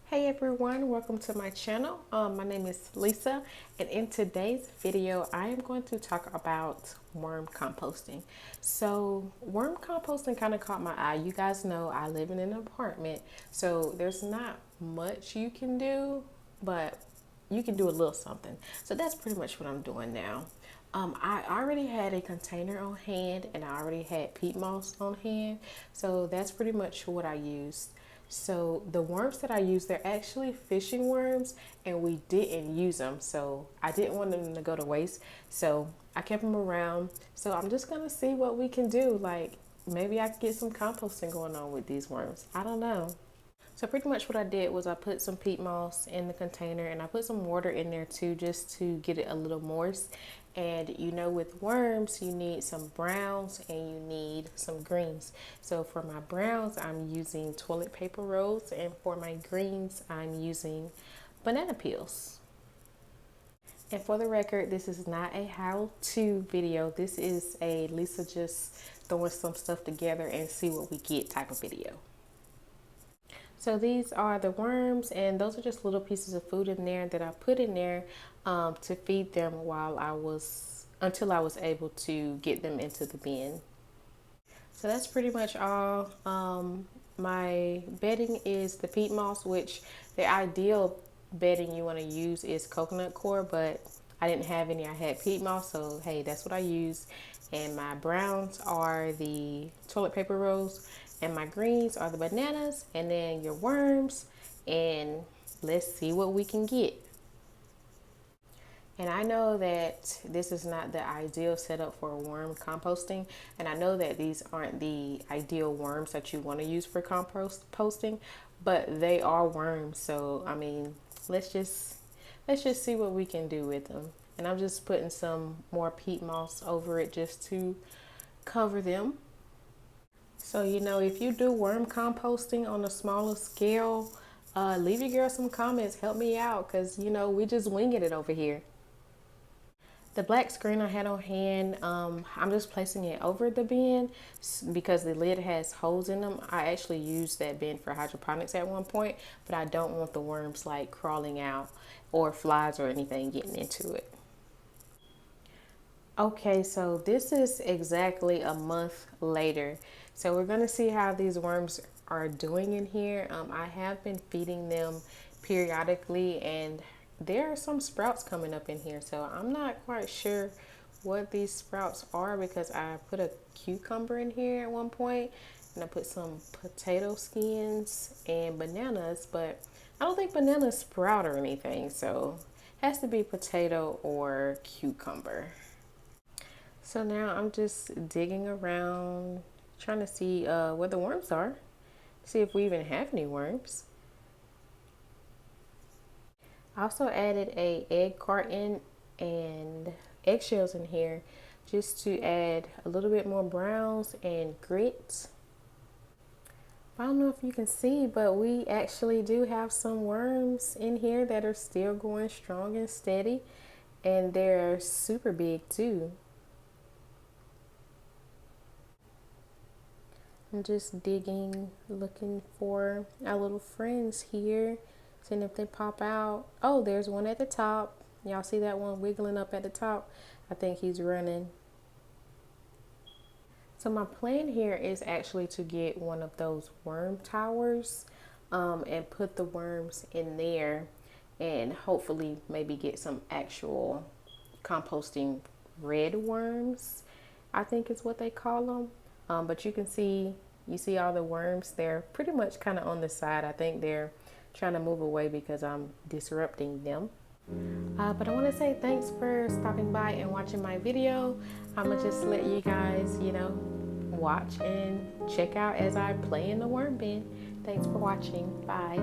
Hey everyone, welcome to my channel. My name is Lisa, and in today's video I am going to talk about worm composting. So worm composting kind of caught my eye. You guys know I live in an apartment, so there's not much you can do, but you can do a little something. So that's pretty much what I'm doing now. I already had a container on hand and I already had peat moss on hand, so that's pretty much what I used. So the worms that I use, they're actually fishing worms, and we didn't use them. So I didn't want them to go to waste. So I kept them around. So I'm just going to see what we can do. Like maybe I can get some composting going on with these worms. I don't know. So pretty much what I did was I put some peat moss in the container and I put some water in there too, just to get it a little moist. And you know, with worms, you need some browns and you need some greens. So for my browns, I'm using toilet paper rolls, and for my greens, I'm using banana peels. And for the record, this is not a how-to video. This is a Lisa just throwing some stuff together and see what we get type of video. So these are the worms, and those are just little pieces of food in there that I put in there to feed them until I was able to get them into the bin. So that's pretty much all. My bedding is the peat moss, which the ideal bedding you want to use is coconut coir, but I didn't have any. I had peat moss, so hey, that's what I use. And my browns are the toilet paper rolls, and my greens are the bananas, and then your worms, and let's see what we can get. And I know that this is not the ideal setup for worm composting, and I know that these aren't the ideal worms that you want to use for composting, but they are worms. So I mean, let's just see what we can do with them. And I'm just putting some more peat moss over it just to cover them. So, you know, if you do worm composting on a smaller scale, leave your girl some comments. Help me out, because, you know, we just winging it over here. The black screen I had on hand, I'm just placing it over the bin because the lid has holes in them. I actually used that bin for hydroponics at one point, but I don't want the worms like crawling out or flies or anything getting into it. Okay, so this is exactly a month later. So we're going to see how these worms are doing in here. I have been feeding them periodically, and there are some sprouts coming up in here. So I'm not quite sure what these sprouts are, because I put a cucumber in here at one point, and I put some potato skins and bananas, but I don't think bananas sprout or anything. So it has to be potato or cucumber. So now I'm just digging around, trying to see where the worms are, see if we even have any worms. I also added a egg carton and eggshells in here just to add a little bit more browns and grits. I don't know if you can see, but we actually do have some worms in here that are still going strong and steady, and they're super big too. I'm just digging, looking for our little friends here, seeing if they pop out. Oh, there's one at the top. Y'all see that one wiggling up at the top? I think he's running. So my plan here is actually to get one of those worm towers and put the worms in there, and hopefully maybe get some actual composting red worms, I think is what they call them. But you see all the worms, they're pretty much kind of on the side. I think they're trying to move away because I'm disrupting them. But I want to say thanks for stopping by and watching my video. I'm going to just let you guys, you know, watch and check out as I play in the worm bin. Thanks for watching. Bye.